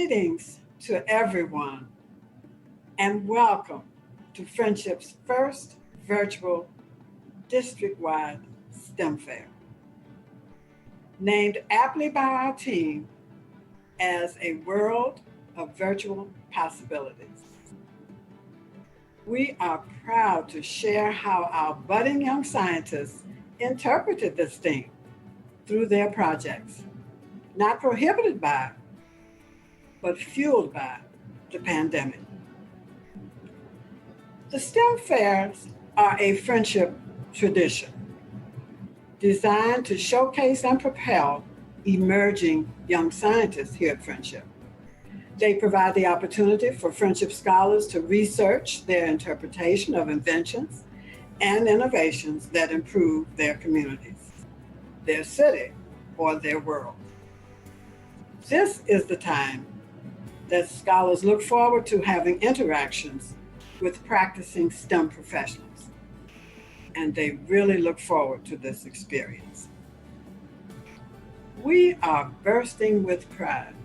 Greetings to everyone and welcome to Friendship's first virtual district-wide STEM Fair. Named aptly by our team as a world of virtual possibilities. We are proud to share how our budding young scientists interpreted this theme through their projects, not prohibited by, but fueled by the pandemic. The STEM fairs are a friendship tradition designed to showcase and propel emerging young scientists here at Friendship. They provide the opportunity for Friendship scholars to research their interpretation of inventions and innovations that improve their communities, their city, or their world. This is the time that scholars look forward to having interactions with practicing STEM professionals, and they really look forward to this experience. We are bursting with pride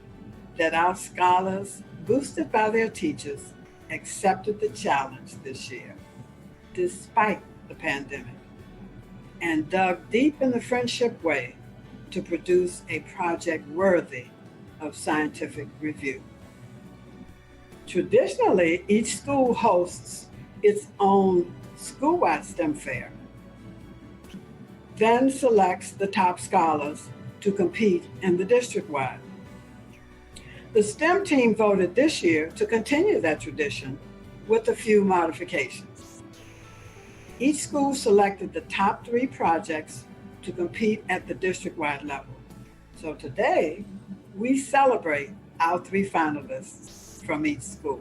that our scholars, boosted by their teachers, accepted the challenge this year, despite the pandemic, and dug deep in the Friendship way to produce a project worthy of scientific review. Traditionally, each school hosts its own school-wide STEM fair, then selects the top scholars to compete in the district-wide. The STEM team voted this year to continue that tradition with a few modifications. Each school selected the top 3 projects to compete at the district-wide level. So today, we celebrate our 3 finalists from each school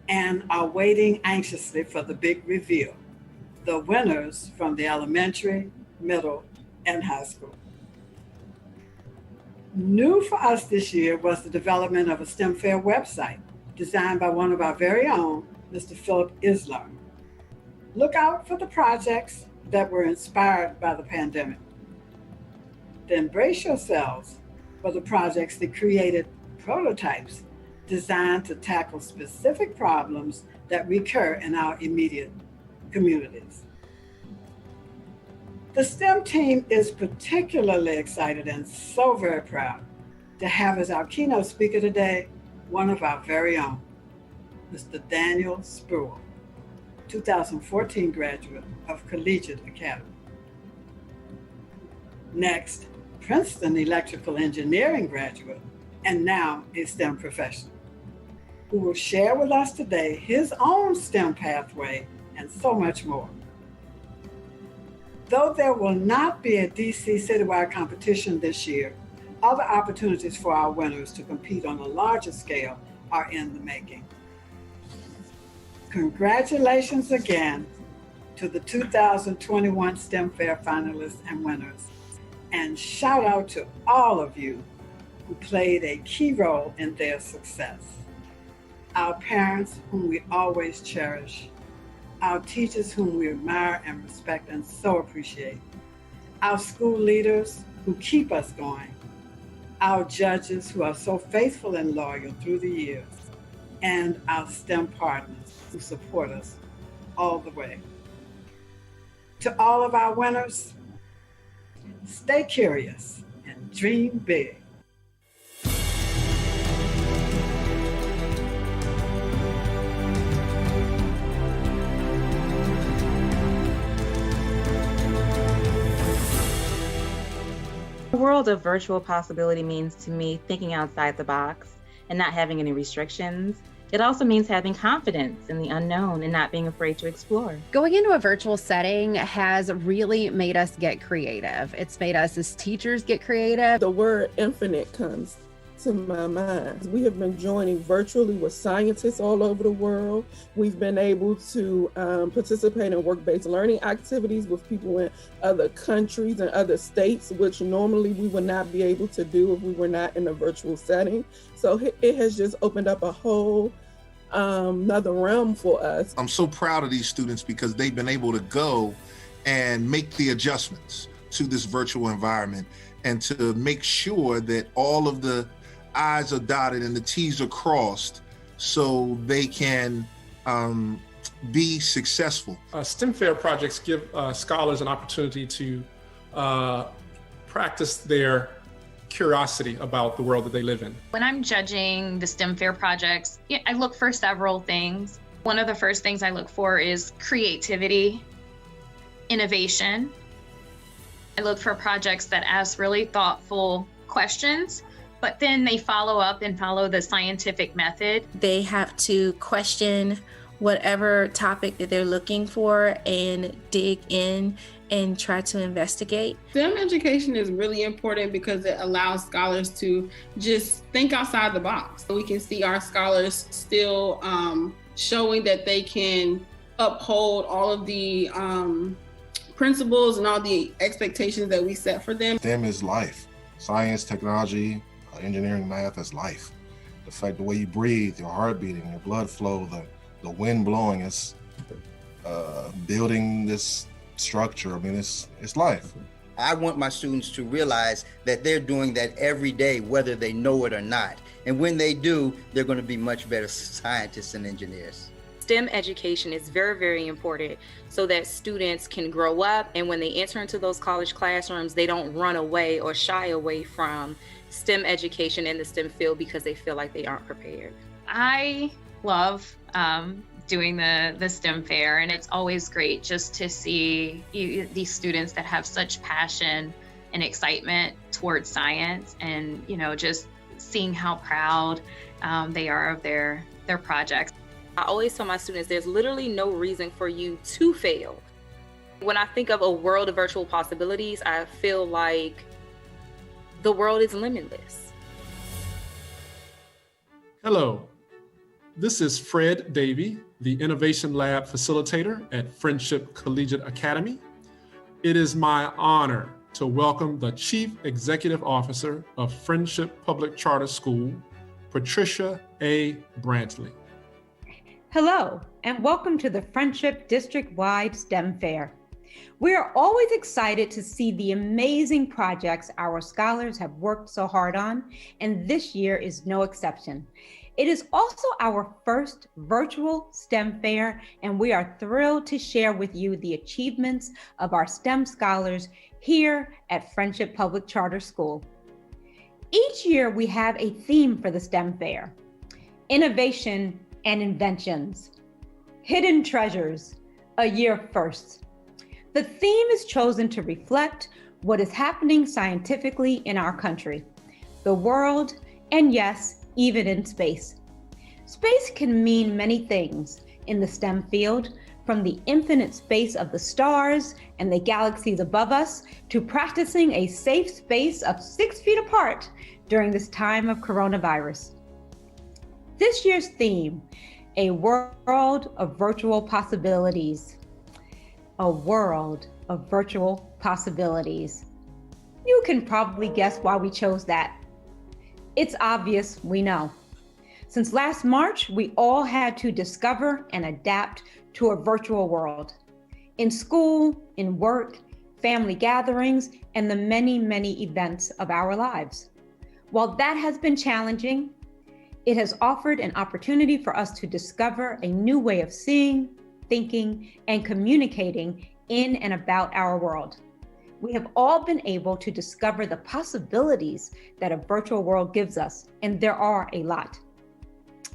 and are waiting anxiously for the big reveal, the winners from the elementary, middle, and high school. New for us this year was the development of a STEM Fair website designed by one of our very own, Mr. Philip Isler. Look out for the projects that were inspired by the pandemic. Then brace yourselves for the projects that created prototypes designed to tackle specific problems that recur in our immediate communities. The STEM team is particularly excited and so very proud to have as our keynote speaker today one of our very own, Mr. Daniel Spruill, 2014 graduate of Collegiate Academy. Next, Princeton Electrical Engineering graduate and now a STEM professional, who will share with us today his own STEM pathway and so much more. Though there will not be a DC citywide competition this year, other opportunities for our winners to compete on a larger scale are in the making. Congratulations again to the 2021 STEM Fair finalists and winners, and shout out to all of you who played a key role in their success. Our parents, whom we always cherish, our teachers whom we admire and respect and so appreciate, our school leaders who keep us going, our judges who are so faithful and loyal through the years, and our STEM partners who support us all the way. To all of our winners, stay curious and dream big. The world of virtual possibility means to me thinking outside the box and not having any restrictions. It also means having confidence in the unknown and not being afraid to explore. Going into a virtual setting has really made us get creative. It's made us as teachers get creative. The word infinite comes to my mind. We have been joining virtually with scientists all over the world. We've been able to participate in work-based learning activities with people in other countries and other states, which normally we would not be able to do if we were not in a virtual setting. So it has just opened up a whole another realm for us. I'm so proud of these students because they've been able to go and make the adjustments to this virtual environment and to make sure that all of the I's are dotted and the T's are crossed so they can be successful. STEM Fair projects give scholars an opportunity to practice their curiosity about the world that they live in. When I'm judging the STEM Fair projects, I look for several things. One of the first things I look for is creativity, innovation. I look for projects that ask really thoughtful questions, but then they follow up and follow the scientific method. They have to question whatever topic that they're looking for and dig in and try to investigate. STEM education is really important because it allows scholars to just think outside the box. We can see our scholars still showing that they can uphold all of the principles and all the expectations that we set for them. STEM is life. Science, technology, engineering, math is life. The fact, the way you breathe, your heart beating, your blood flow, the wind blowing, is building this structure. I mean, it's life. I want my students to realize that they're doing that every day, whether they know it or not. And when they do, they're going to be much better scientists and engineers. STEM education is very, very important so that students can grow up, and when they enter into those college classrooms, they don't run away or shy away from STEM education in the STEM field because they feel like they aren't prepared. I love doing the STEM fair, and it's always great just to see these students that have such passion and excitement towards science, and just seeing how proud they are of their projects. I always tell my students there's literally no reason for you to fail. When I think of a world of virtual possibilities, I feel like the world is limitless. Hello, this is Fred Davey, the Innovation Lab Facilitator at Friendship Collegiate Academy. It is my honor to welcome the Chief Executive Officer of Friendship Public Charter School, Patricia A. Brantley. Hello, and welcome to the Friendship District-wide STEM Fair. We are always excited to see the amazing projects our scholars have worked so hard on, and this year is no exception. It is also our first virtual STEM fair, and we are thrilled to share with you the achievements of our STEM scholars here at Friendship Public Charter School. Each year we have a theme for the STEM fair: innovation and inventions, hidden treasures, a year first. The theme is chosen to reflect what is happening scientifically in our country, the world, and yes, even in space. Space can mean many things in the STEM field, from the infinite space of the stars and the galaxies above us to practicing a safe space of 6 feet apart during this time of coronavirus. This year's theme, a world of virtual possibilities. A world of virtual possibilities. You can probably guess why we chose that. It's obvious, we know. Since last March, we all had to discover and adapt to a virtual world. In school, in work, family gatherings, and the many, many events of our lives. While that has been challenging, it has offered an opportunity for us to discover a new way of seeing, thinking, and communicating in and about our world. We have all been able to discover the possibilities that a virtual world gives us, and there are a lot.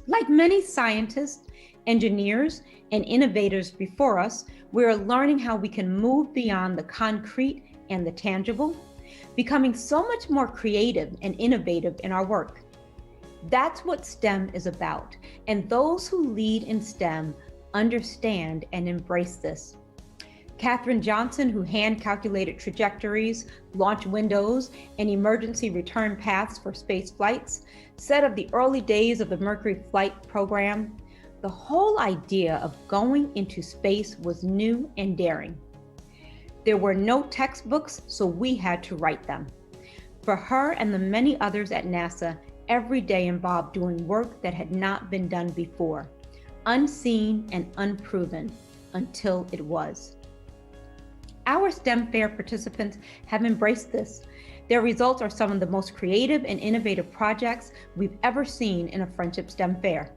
Like many scientists, engineers, and innovators before us, we are learning how we can move beyond the concrete and the tangible, becoming so much more creative and innovative in our work. That's what STEM is about, and those who lead in STEM understand and embrace this. Katherine Johnson, who hand-calculated trajectories, launch windows, and emergency return paths for space flights, said of the early days of the Mercury flight program, the whole idea of going into space was new and daring. There were no textbooks, so we had to write them. For her and the many others at NASA, every day involved doing work that had not been done before, unseen and unproven until it was. Our STEM Fair participants have embraced this. Their results are some of the most creative and innovative projects we've ever seen in a Friendship STEM Fair.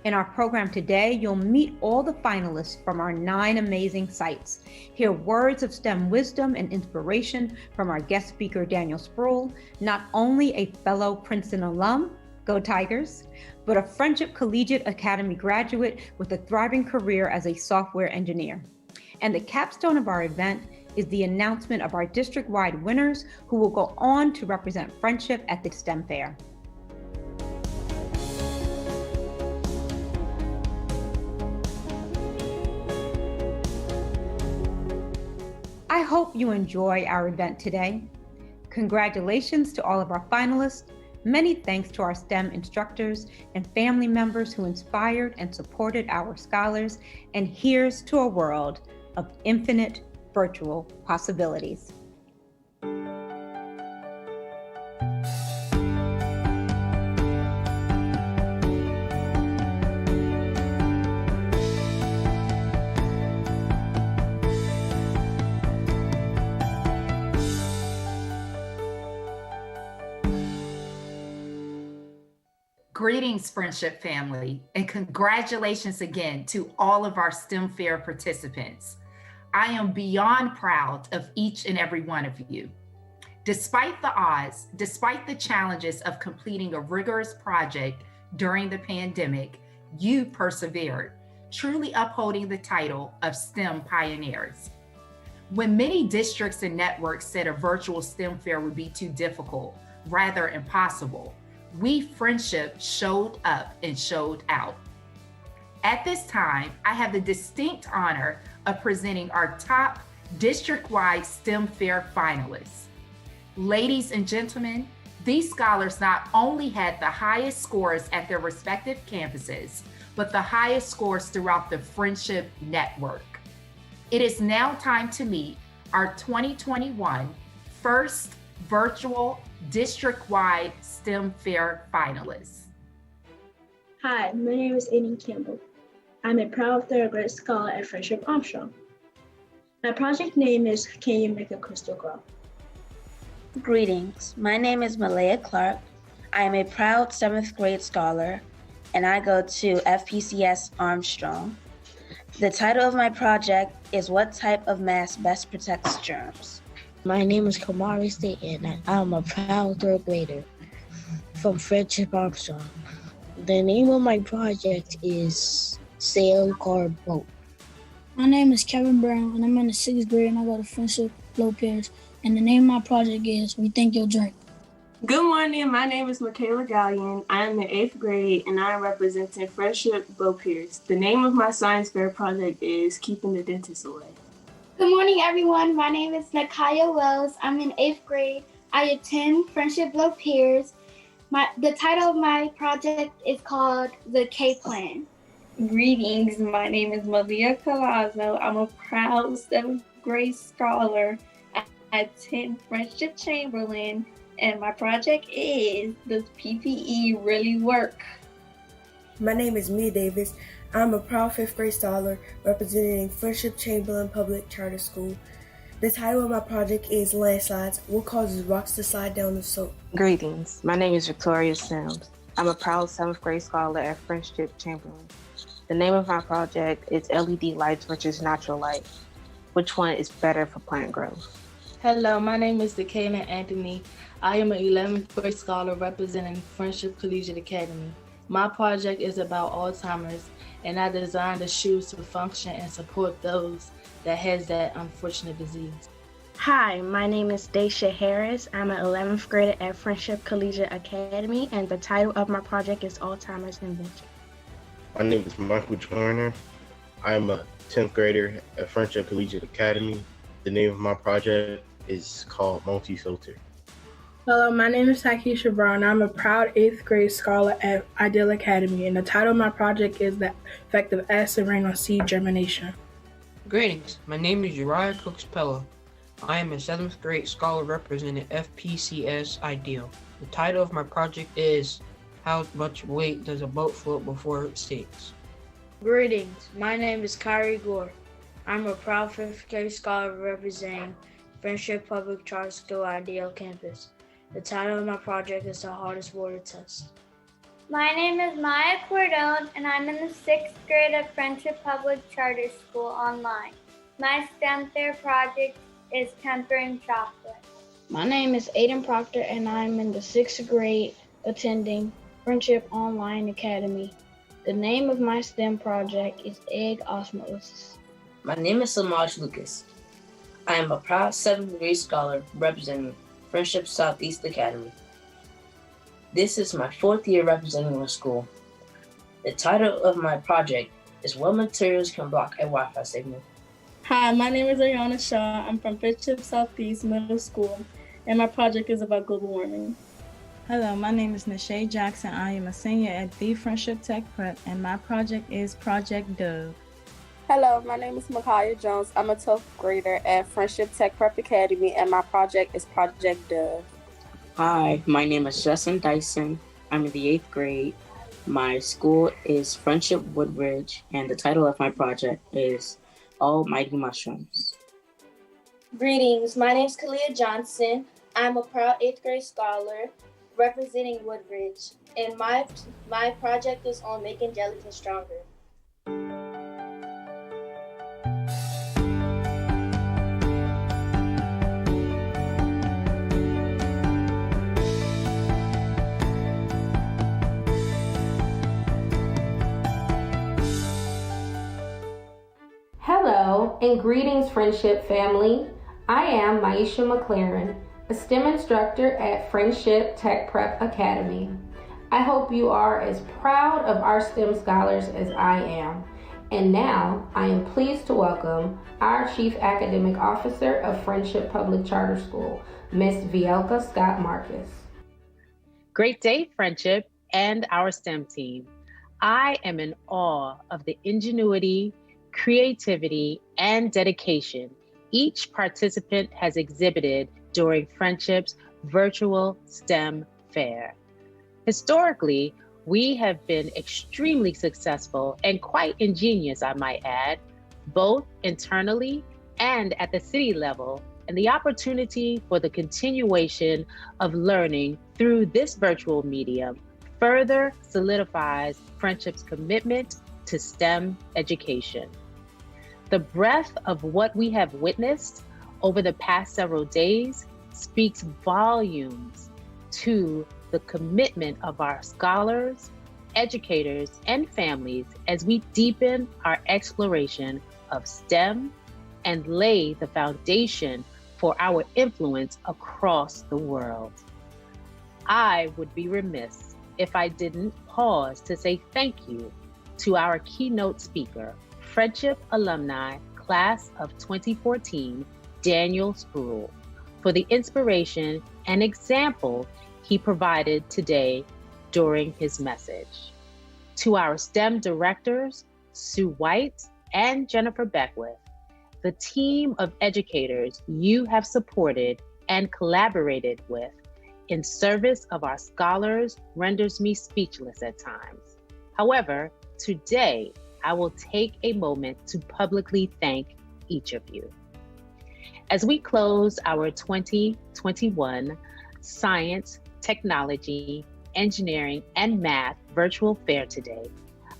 In our program today, you'll meet all the finalists from our 9 amazing sites. Hear words of STEM wisdom and inspiration from our guest speaker, Daniel Sproul, not only a fellow Princeton alum, go Tigers, but a Friendship Collegiate Academy graduate with a thriving career as a software engineer. And the capstone of our event is the announcement of our district-wide winners who will go on to represent Friendship at the STEM Fair. I hope you enjoy our event today. Congratulations to all of our finalists. Many thanks to our STEM instructors and family members who inspired and supported our scholars. And here's to a world of infinite virtual possibilities. Greetings, Friendship family, and congratulations again to all of our STEM Fair participants. I am beyond proud of each and every one of you. Despite the odds, despite the challenges of completing a rigorous project during the pandemic, you persevered, truly upholding the title of STEM pioneers. When many districts and networks said a virtual STEM fair would be too difficult, rather impossible, we Friendship showed up and showed out. At this time, I have the distinct honor of presenting our top district-wide STEM Fair finalists. Ladies and gentlemen, these scholars not only had the highest scores at their respective campuses, but the highest scores throughout the Friendship Network. It is now time to meet our 2021 first virtual district-wide STEM Fair finalists. Hi, my name is Aiden Campbell. I'm a proud third grade scholar at Friendship Armstrong. My project name is Can You Make a Crystal Grow? Greetings, my name is Malaya Clark. I am a proud 7th grade scholar and I go to FPCS Armstrong. The title of my project is What Type of Mask Best Protects Germs? My name is Kamari Staten and I'm a proud 3rd grader from Friendship Armstrong. The name of my project is Sail Car Boat. My name is Kevin Brown and I'm in the 6th grade and I go to Friendship Low Pierce. And the name of my project is We Think You'll Drink. Good morning, my name is Michaela Gallion. I am in 8th grade and I am representing Friendship Low Pierce. The name of my science fair project is Keeping the Dentist Away. Good morning, everyone. My name is Nakaya Wells. I'm in 8th grade. I attend Friendship Low Pierce. The title of my project is called The K Plan. Greetings, my name is Malia Colazo. I'm a proud 7th grade scholar. I attend Friendship Chamberlain, and my project is Does PPE Really Work? My name is Mia Davis. I'm a proud 5th grade scholar representing Friendship Chamberlain Public Charter School. The title of my project is Landslides, What Causes Rocks to Slide Down the Slope? Greetings, my name is Victoria Sims. I'm a proud 7th grade scholar at Friendship Chamberlain. The name of my project is LED Lights versus Natural Light. Which one is better for plant growth? Hello, my name is Decaela Anthony. I am an 11th grade scholar representing Friendship Collegiate Academy. My project is about Alzheimer's, and I designed the shoes to function and support those that has that unfortunate disease. Hi, my name is Daisha Harris. I'm an 11th grader at Friendship Collegiate Academy, and the title of my project is Alzheimer's Invention. My name is Michael Joyner. I am a 10th grader at Friendship Collegiate Academy. The name of my project is called Multi-Filter. Hello, my name is Takesha Brown. I'm a proud 8th grade scholar at Ideal Academy, and the title of my project is The Effect of Acid Rain on Seed Germination. Greetings, my name is Uriah Cooks-Pello. I am a 7th grade scholar representing FPCS Ideal. The title of my project is How Much Weight Does a Boat Float Before It Sinks? Greetings, my name is Kyrie Gore. I'm a proud 5th grade scholar representing Friendship Public Charter School Ideal Campus. The title of my project is The Hardest Water Test. My name is Maya Cordone, and I'm in the 6th grade at Friendship Public Charter School online. My STEM fair project is tempering chocolate. My name is Aiden Proctor, and I'm in the 6th grade attending Friendship Online Academy. The name of my STEM project is egg osmosis. My name is Samaj Lucas. I am a proud 7th grade scholar representing Friendship Southeast Academy. This is my 4th year representing my school. The title of my project is What Materials Can Block a Wi-Fi Signal. Hi, my name is Ariana Shaw. I'm from Friendship Southeast Middle School, and my project is about global warming. Hello, my name is Nashay Jackson. I am a senior at the Friendship Tech Prep, and my project is Project Dove. Hello, my name is Micaiah Jones. I'm a 12th grader at Friendship Tech Prep Academy, and my project is Project Dove. Hi, my name is Justin Dyson. I'm in the 8th grade. My school is Friendship Woodbridge, and the title of my project is Almighty Mushrooms. Greetings, my name is Kalia Johnson. I'm a proud 8th grade scholar representing Woodbridge, and my project is on making gelatin stronger. Hello and greetings, Friendship family. I am Maisha McLaren, a STEM instructor at Friendship Tech Prep Academy. I hope you are as proud of our STEM scholars as I am. And now I am pleased to welcome our Chief Academic Officer of Friendship Public Charter School, Miss Vielka Scott Marcus. Great day, Friendship and our STEM team. I am in awe of the ingenuity, creativity, and dedication each participant has exhibited during Friendship's virtual STEM fair. Historically, we have been extremely successful and quite ingenious, I might add, both internally and at the city level, and the opportunity for the continuation of learning through this virtual medium further solidifies Friendship's commitment to STEM education. The breadth of what we have witnessed over the past several days speaks volumes to the commitment of our scholars, educators, and families as we deepen our exploration of STEM and lay the foundation for our influence across the world. I would be remiss if I didn't pause to say thank you to our keynote speaker, Friendship alumni, class of 2014, Daniel Spruill, for the inspiration and example he provided today during his message. To our STEM directors, Sue White and Jennifer Beckwith, the team of educators you have supported and collaborated with in service of our scholars renders me speechless at times. However, today, I will take a moment to publicly thank each of you. As we close our 2021 Science, Technology, Engineering, and Math virtual fair today,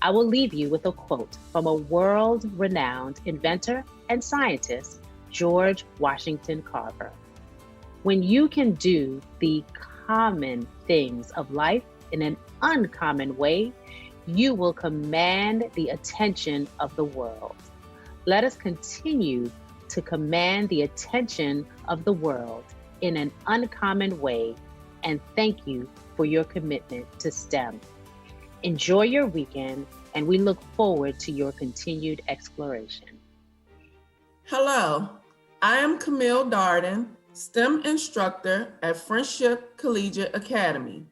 I will leave you with a quote from a world-renowned inventor and scientist, George Washington Carver. When you can do the common things of life in an uncommon way, you will command the attention of the world. Let us continue to command the attention of the world in an uncommon way, and thank you for your commitment to STEM. Enjoy your weekend, and we look forward to your continued exploration. Hello, I am Camille Darden, STEM instructor at Friendship Collegiate Academy.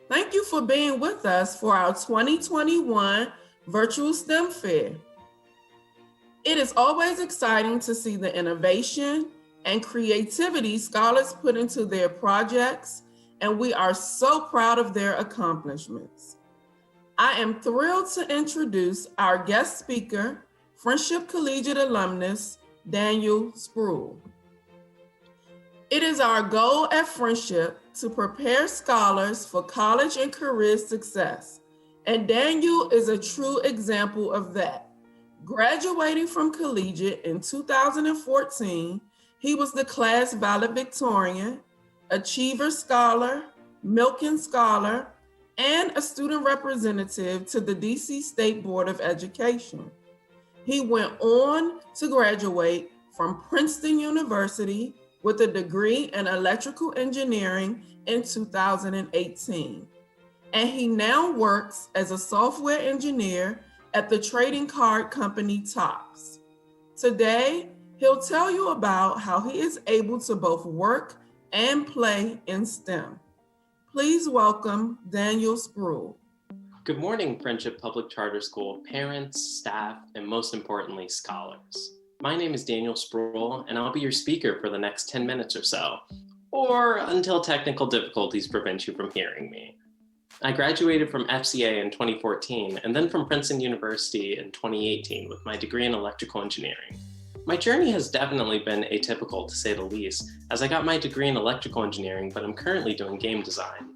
Thank you for being with us for our 2021 Virtual STEM Fair. It is always exciting to see the innovation and creativity scholars put into their projects, and we are so proud of their accomplishments. I am thrilled to introduce our guest speaker, Friendship Collegiate alumnus, Daniel Spruill. It is our goal at Friendship to prepare scholars for college and career success, and Daniel is a true example of that. Graduating from collegiate in 2014, he was the class valedictorian, Achiever Scholar, Milken Scholar, and a student representative to the DC State Board of Education. He went on to graduate from Princeton University with a degree in electrical engineering in 2018. And he now works as a software engineer at the trading card company Topps. Today, he'll tell you about how he is able to both work and play in STEM. Please welcome Daniel Spruill. Good morning, Friendship Public Charter School parents, staff, and most importantly, scholars. My name is Daniel Spruill, and I'll be your speaker for the next 10 minutes or so, or until technical difficulties prevent you from hearing me. I graduated from FCA in 2014 and then from Princeton University in 2018 with my degree in electrical engineering. My journey has definitely been atypical, to say the least, as I got my degree in electrical engineering, but I'm currently doing game design.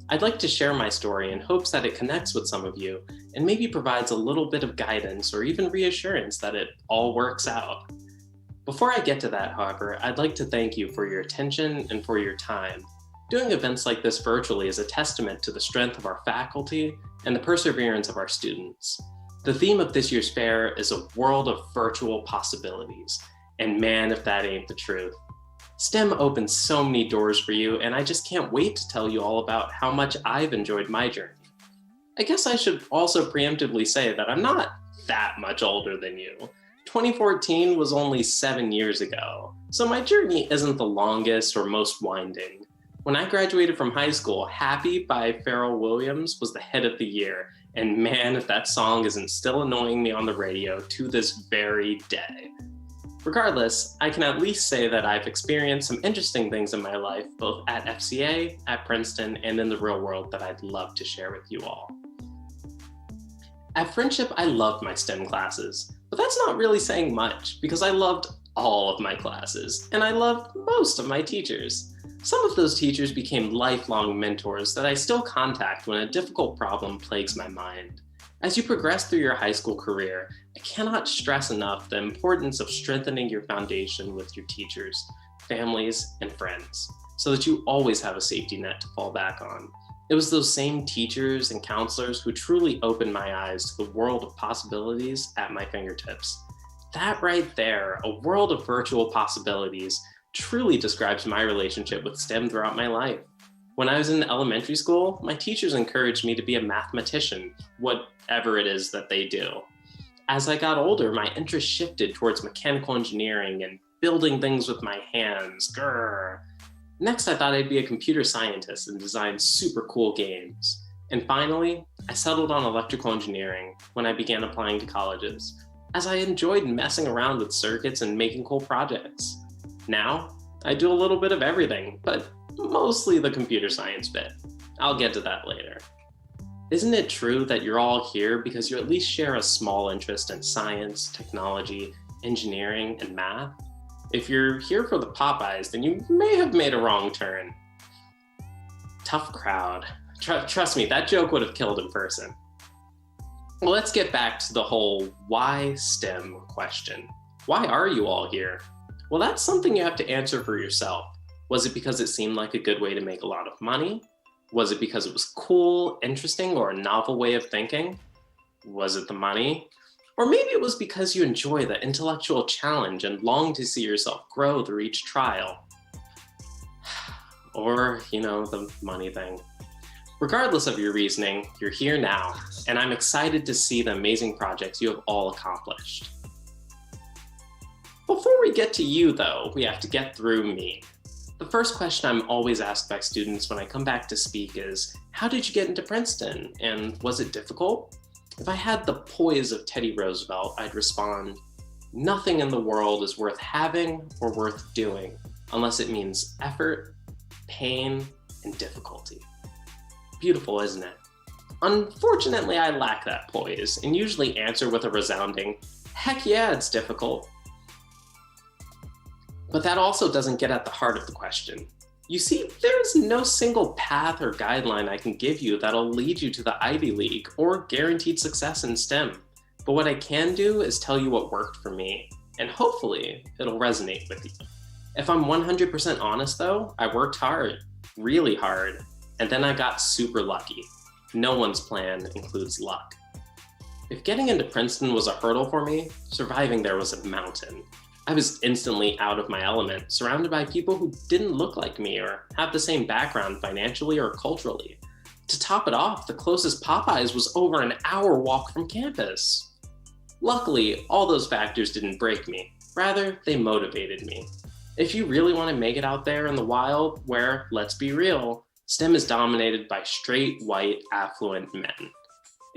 I'd like to share my story in hopes that it connects with some of you and maybe provides a little bit of guidance or even reassurance that it all works out. Before I get to that, however, I'd like to thank you for your attention and for your time. Doing events like this virtually is a testament to the strength of our faculty and the perseverance of our students. The theme of this year's fair is a world of virtual possibilities, and man, if that ain't the truth. STEM opens so many doors for you, and I just can't wait to tell you all about how much I've enjoyed my journey. I guess I should also preemptively say that I'm not that much older than you. 2014 was only 7 years ago, so my journey isn't the longest or most winding. When I graduated from high school, Happy by Pharrell Williams was the hit of the year, and man, if that song isn't still annoying me on the radio to this very day. Regardless, I can at least say that I've experienced some interesting things in my life, both at FCA, at Princeton, and in the real world that I'd love to share with you all. At Friendship, I loved my STEM classes, but that's not really saying much because I loved all of my classes, and I loved most of my teachers. Some of those teachers became lifelong mentors that I still contact when a difficult problem plagues my mind. As you progress through your high school career, I cannot stress enough the importance of strengthening your foundation with your teachers, families, and friends, so that you always have a safety net to fall back on. It was those same teachers and counselors who truly opened my eyes to the world of possibilities at my fingertips. That right there, a world of virtual possibilities, truly describes my relationship with STEM throughout my life. When I was in elementary school, my teachers encouraged me to be a mathematician, whatever it is that they do. As I got older, my interest shifted towards mechanical engineering and building things with my hands. Grr. Next, I thought I'd be a computer scientist and design super cool games. And finally, I settled on electrical engineering when I began applying to colleges, as I enjoyed messing around with circuits and making cool projects. Now, I do a little bit of everything, but mostly the computer science bit. I'll get to that later. Isn't it true that you're all here because you at least share a small interest in science, technology, engineering, and math? If you're here for the Popeyes, then you may have made a wrong turn. Tough crowd. Trust me, that joke would have killed in person. Well, let's get back to the whole why STEM question. Why are you all here? Well, that's something you have to answer for yourself. Was it because it seemed like a good way to make a lot of money? Was it because it was cool, interesting, or a novel way of thinking? Was it the money? Or maybe it was because you enjoy the intellectual challenge and long to see yourself grow through each trial. Or, the money thing. Regardless of your reasoning, you're here now, and I'm excited to see the amazing projects you have all accomplished. Before we get to you, though, we have to get through me. The first question I'm always asked by students when I come back to speak is, how did you get into Princeton, and was it difficult? If I had the poise of Teddy Roosevelt, I'd respond, nothing in the world is worth having or worth doing unless it means effort, pain, and difficulty. Beautiful, isn't it? Unfortunately, I lack that poise and usually answer with a resounding, heck yeah, it's difficult. But that also doesn't get at the heart of the question. You see, there is no single path or guideline I can give you that'll lead you to the Ivy League or guaranteed success in STEM. But what I can do is tell you what worked for me, and hopefully it'll resonate with you. If I'm 100% honest though, I worked hard, really hard, and then I got super lucky. No one's plan includes luck. If getting into Princeton was a hurdle for me, surviving there was a mountain. I was instantly out of my element, surrounded by people who didn't look like me or have the same background financially or culturally. To top it off, the closest Popeyes was over an hour walk from campus. Luckily, all those factors didn't break me. Rather, they motivated me. If you really want to make it out there in the wild, where, let's be real, STEM is dominated by straight, white, affluent men.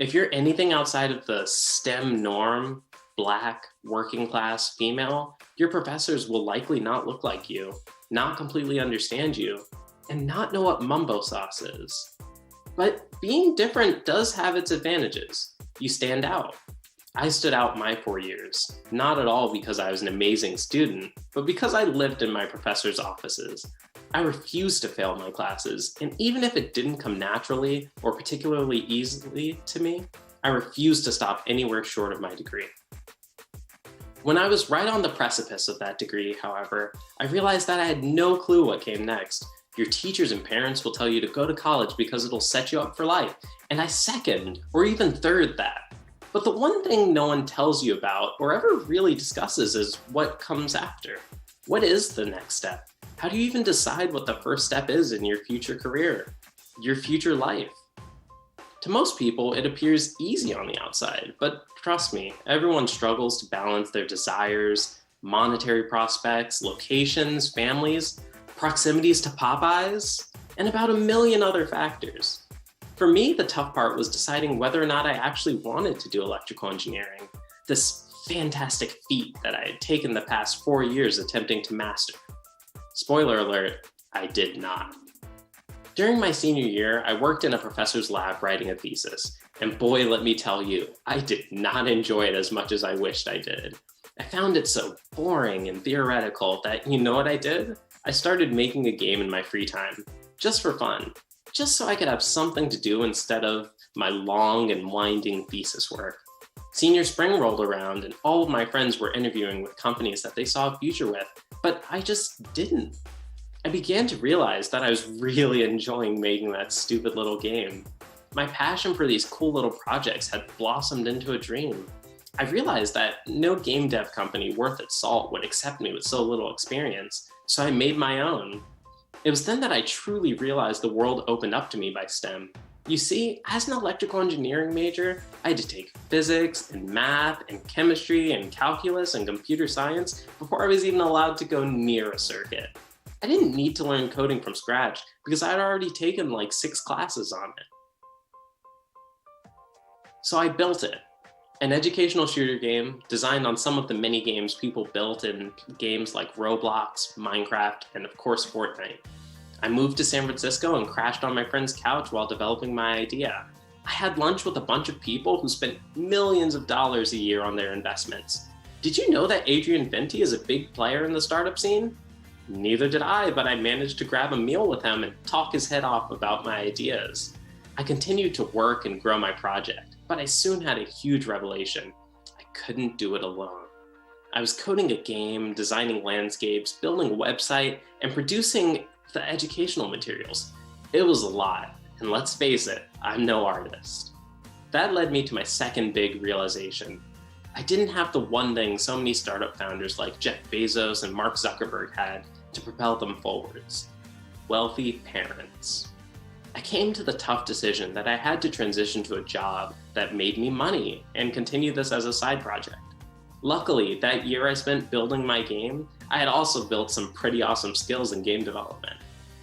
If you're anything outside of the STEM norm, Black, working class, female, your professors will likely not look like you, not completely understand you, and not know what mumbo sauce is. But being different does have its advantages. You stand out. I stood out my 4 years, not at all because I was an amazing student, but because I lived in my professors' offices. I refused to fail my classes, and even if it didn't come naturally or particularly easily to me, I refused to stop anywhere short of my degree. When I was right on the precipice of that degree, however, I realized that I had no clue what came next. Your teachers and parents will tell you to go to college because it'll set you up for life, and I second or even third that. But the one thing no one tells you about or ever really discusses is what comes after. What is the next step? How do you even decide what the first step is in your future career, your future life? To most people, it appears easy on the outside, but trust me, everyone struggles to balance their desires, monetary prospects, locations, families, proximities to Popeyes, and about a million other factors. For me, the tough part was deciding whether or not I actually wanted to do electrical engineering, this fantastic feat that I had taken the past 4 years attempting to master. Spoiler alert, I did not. During my senior year, I worked in a professor's lab writing a thesis, and boy, let me tell you, I did not enjoy it as much as I wished I did. I found it so boring and theoretical that, you know what I did? I started making a game in my free time, just for fun, just so I could have something to do instead of my long and winding thesis work. Senior spring rolled around and all of my friends were interviewing with companies that they saw a future with, but I just didn't. I began to realize that I was really enjoying making that stupid little game. My passion for these cool little projects had blossomed into a dream. I realized that no game dev company worth its salt would accept me with so little experience, so I made my own. It was then that I truly realized the world opened up to me by STEM. You see, as an electrical engineering major, I had to take physics and math and chemistry and calculus and computer science before I was even allowed to go near a circuit. I didn't need to learn coding from scratch because I had already taken like 6 classes on it. So I built it, an educational shooter game designed on some of the mini games people built in games like Roblox, Minecraft, and of course Fortnite. I moved to San Francisco and crashed on my friend's couch while developing my idea. I had lunch with a bunch of people who spent millions of dollars a year on their investments. Did you know that Adrian Venti is a big player in the startup scene? Neither did I, but I managed to grab a meal with him and talk his head off about my ideas. I continued to work and grow my project, but I soon had a huge revelation. I couldn't do it alone. I was coding a game, designing landscapes, building a website, and producing the educational materials. It was a lot, and let's face it, I'm no artist. That led me to my second big realization. I didn't have the one thing so many startup founders like Jeff Bezos and Mark Zuckerberg had to propel them forwards: wealthy parents. I came to the tough decision that I had to transition to a job that made me money and continue this as a side project. Luckily, that year I spent building my game, I had also built some pretty awesome skills in game development.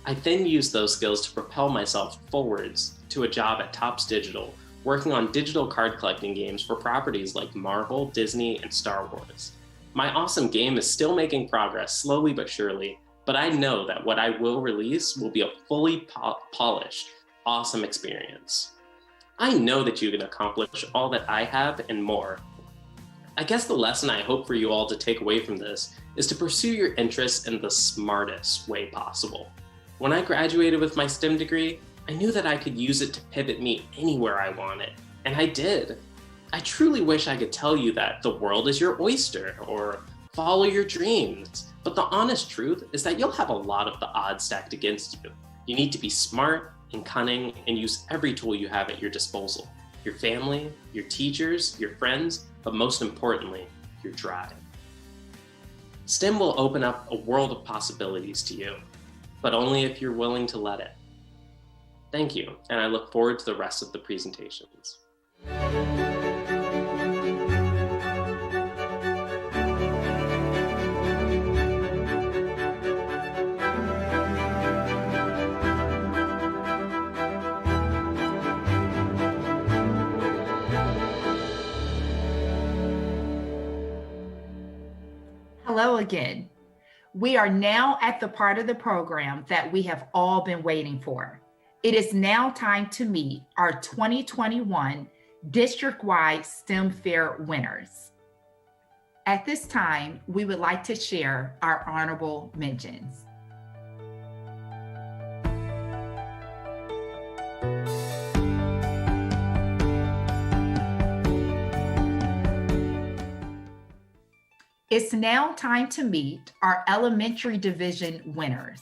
I then used those skills to propel myself forwards to a job at Topps Digital, working on digital card collecting games for properties like Marvel, Disney, and Star Wars. My awesome game is still making progress, slowly but surely, but I know that what I will release will be a fully polished, awesome experience. I know that you can accomplish all that I have and more. I guess the lesson I hope for you all to take away from this is to pursue your interests in the smartest way possible. When I graduated with my STEM degree, I knew that I could use it to pivot me anywhere I wanted, and I did. I truly wish I could tell you that the world is your oyster or follow your dreams, but the honest truth is that you'll have a lot of the odds stacked against you. You need to be smart and cunning and use every tool you have at your disposal. Your family, your teachers, your friends, but most importantly, your drive. STEM will open up a world of possibilities to you, but only if you're willing to let it. Thank you, and I look forward to the rest of the presentations. Hello again. We are now at the part of the program that we have all been waiting for. It is now time to meet our 2021 district-wide STEM Fair winners. At this time, we would like to share our honorable mentions. It's now time to meet our elementary division winners.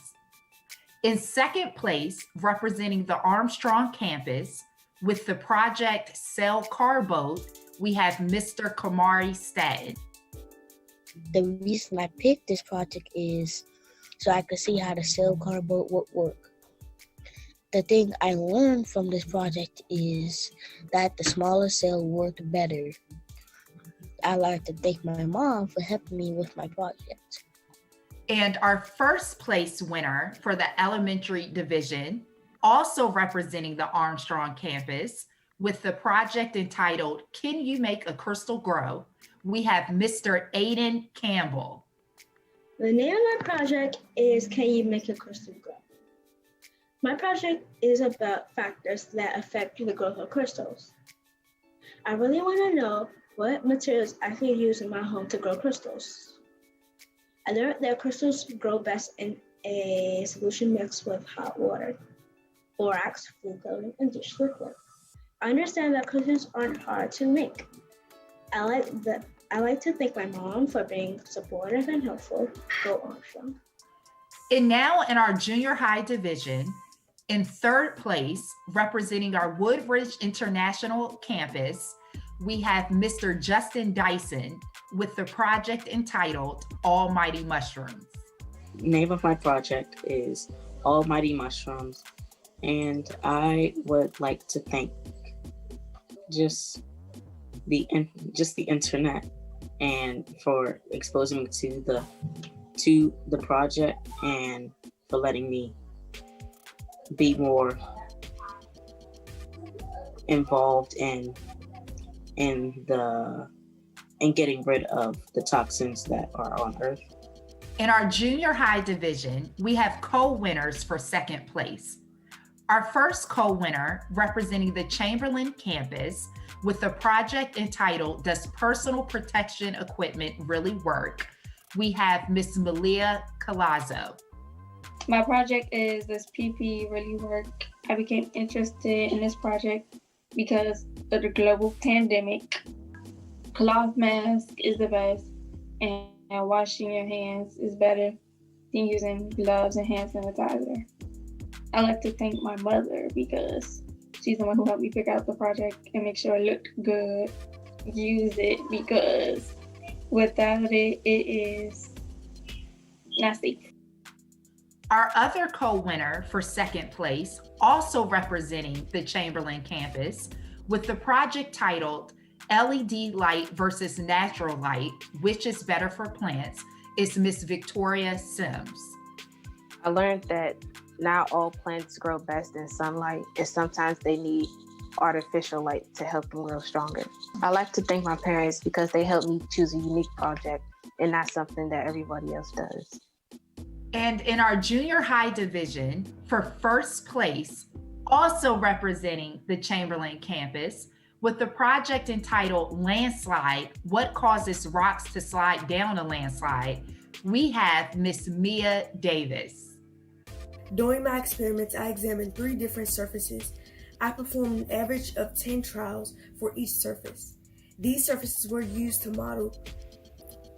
In second place, representing the Armstrong campus with the project Sail Car Boat, we have Mr. Kamari Staton. The reason I picked this project is so I could see how the sail car boat would work. The thing I learned from this project is that the smaller sail worked better. I'd like to thank my mom for helping me with my project. And our first place winner for the elementary division, also representing the Armstrong campus, with the project entitled, Can You Make a Crystal Grow? We have Mr. Aiden Campbell. The name of my project is Can You Make a Crystal Grow? My project is about factors that affect the growth of crystals. I really want to know what materials I can use in my home to grow crystals. I learned that crystals grow best in a solution mixed with hot water, borax, food coloring, and dish liquid. I understand that crystals aren't hard to make. I like to thank my mom for being supportive and helpful. Go Armstrong. And now in our junior high division, in third place, representing our Woodbridge International campus, we have Mr. Justin Dyson with the project entitled Almighty Mushrooms. The name of my project is Almighty Mushrooms, and I would like to thank just the internet and for exposing me to the project and for letting me be more involved in getting rid of the toxins that are on Earth. In our junior high division, we have co-winners for second place. Our first co-winner, representing the Chamberlain campus with the project entitled Does Personal Protection Equipment Really Work? We have Miss Malia Colazo. My project is Does PP Really Work? I became interested in this project because of the global pandemic. Cloth mask is the best, and washing your hands is better than using gloves and hand sanitizer. I like to thank my mother because she's the one who helped me pick out the project and make sure it looked good. Use it because without it, it is not safe. Our other co-winner for second place, also representing the Chamberlain campus, with the project titled LED Light versus Natural Light, Which is Better for Plants, is Miss Victoria Sims. I learned that not all plants grow best in sunlight, and sometimes they need artificial light to help them grow stronger. I like to thank my parents because they helped me choose a unique project and not something that everybody else does. And in our junior high division, for first place, also representing the Chamberlain campus, With the project entitled Landslide, What Causes Rocks to Slide Down a Landslide, we have Miss Mia Davis. During my experiments, I examined 3 different surfaces. I performed an average of 10 trials for each surface. These surfaces were used to model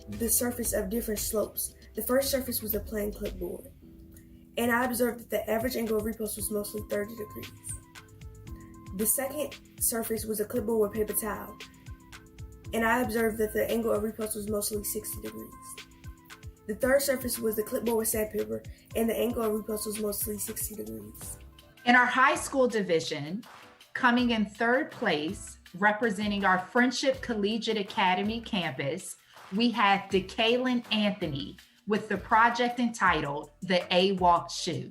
the surface of different slopes. The first surface was a plain clipboard, and I observed that the average angle of repulse was mostly 30 degrees. The second surface was a clipboard with paper towel, and I observed that the angle of repulse was mostly 60 degrees. The third surface was the clipboard with sandpaper, and the angle of repulse was mostly 60 degrees. In our high school division, coming in 3rd place, representing our Friendship Collegiate Academy campus, we have DeKaylin Anthony with the project entitled The A-Walk Shoe.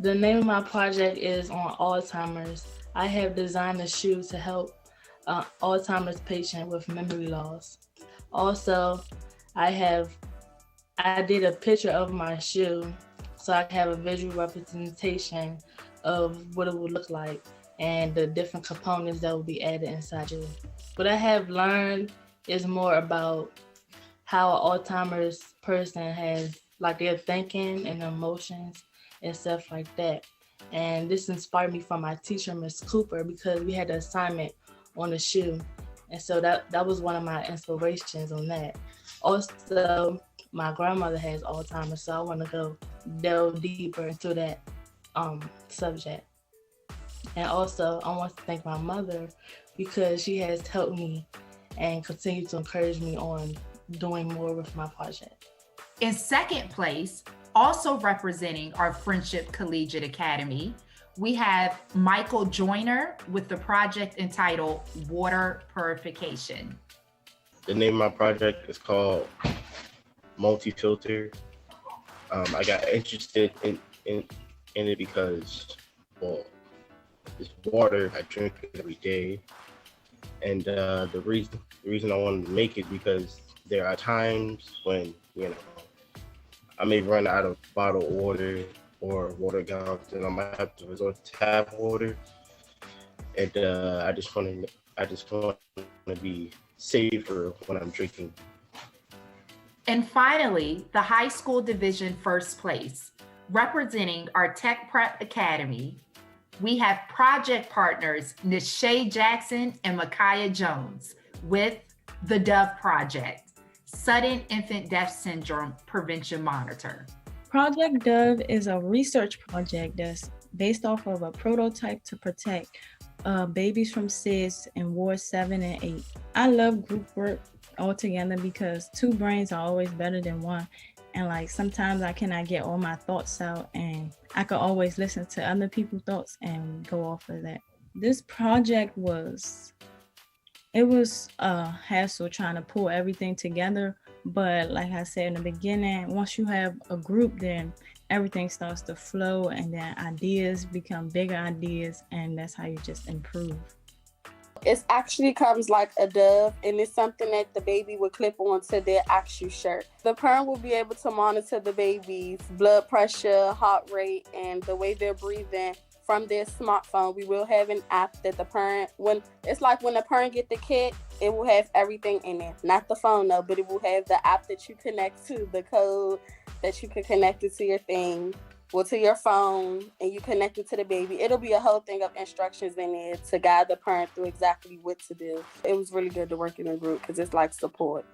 The name of my project is on Alzheimer's. I have designed a shoe to help Alzheimer's patient with memory loss. Also, I did a picture of my shoe so I can have a visual representation of what it would look like and the different components that will be added inside it. What I have learned is more about how an Alzheimer's person has, like, their thinking and emotions and stuff like that. And this inspired me from my teacher, Miss Cooper, because we had an assignment on the shoe. And so that was one of my inspirations on that. Also, my grandmother has Alzheimer's, so I want to delve deeper into that subject. And also, I want to thank my mother because she has helped me and continue to encourage me on doing more with my project. In 2nd place, also representing our Friendship Collegiate Academy, we have Michael Joyner with the project entitled Water Purification. The name of my project is called Multi-Filter. I got interested in it because, well, this water, I drink it every day. And the reason I wanted to make it because there are times when, I may run out of bottled water or water gallons, and I might have to resort to tap water. And I just want to be safer when I'm drinking. And finally, the high school division 1st place, representing our Tech Prep Academy, we have project partners Nishay Jackson and Micaiah Jones with the Dove Project, Sudden Infant Death Syndrome Prevention Monitor. Project Dove is a research project that's based off of a prototype to protect babies from SIDS in Ward 7 and 8. I love group work altogether because 2 brains are always better than 1. And like sometimes I cannot get all my thoughts out, and I could always listen to other people's thoughts and go off of that. This project was a hassle trying to pull everything together. But like I said in the beginning, once you have a group, then everything starts to flow and then ideas become bigger ideas, and that's how you just improve. It actually comes like a dove, and it's something that the baby would clip onto their actual shirt. The parent will be able to monitor the baby's blood pressure, heart rate, and the way they're breathing from their smartphone. We will have an app that the parent, when the parent get the kit, it will have everything in it. Not the phone though, but it will have the app that you connect to, the code that you can connect it to your thing, well, to your phone, and you connect it to the baby. It'll be a whole thing of instructions in there to guide the parent through exactly what to do. It was really good to work in a group because it's like support.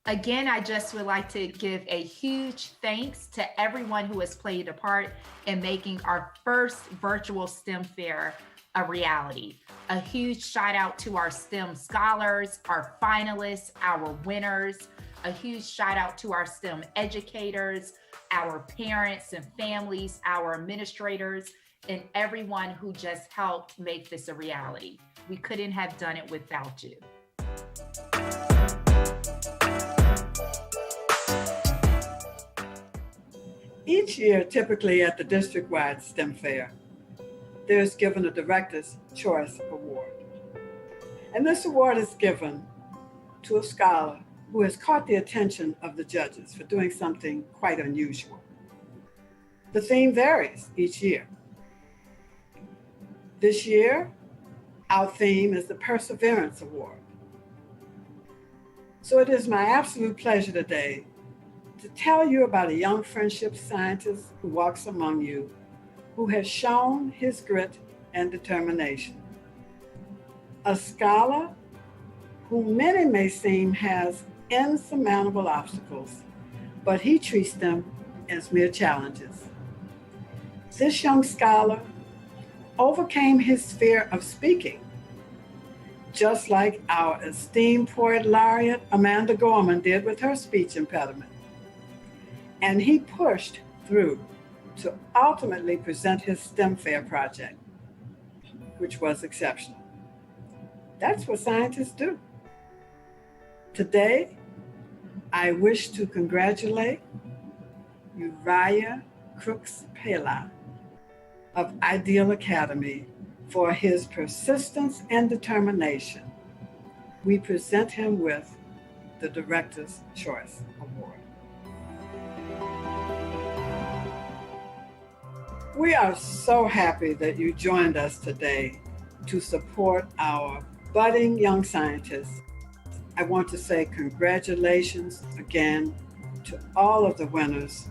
Again, I just would like to give a huge thanks to everyone who has played a part in making our first virtual STEM fair a reality. A huge shout out to our STEM scholars, our finalists, our winners. A huge shout out to our STEM educators, our parents and families, our administrators, and everyone who just helped make this a reality. We couldn't have done it without you. Each year, typically at the district-wide STEM fair, there's given a Director's Choice Award. And this award is given to a scholar who has caught the attention of the judges for doing something quite unusual. The theme varies each year. This year, Our theme is the Perseverance Award. So it is my absolute pleasure today to tell you about a young friendship scientist who walks among you, who has shown his grit and determination. A scholar who many may seem has insurmountable obstacles, but he treats them as mere challenges. This young scholar overcame his fear of speaking, just like our esteemed poet laureate Amanda Gorman did with her speech impediment. And he pushed through to ultimately present his STEM Fair project, which was exceptional. That's what scientists do. Today, I wish to congratulate Uriah Crooks Pela of Ideal Academy for his persistence and determination. We present him with the Director's Choice Award. We are so happy that you joined us today to support our budding young scientists. I want to say congratulations again to all of the winners,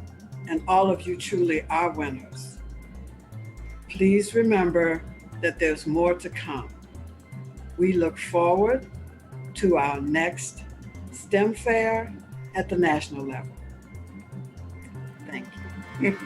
and all of you truly are winners. Please remember that there's more to come. We look forward to our next STEM Fair at the national level. Thank you.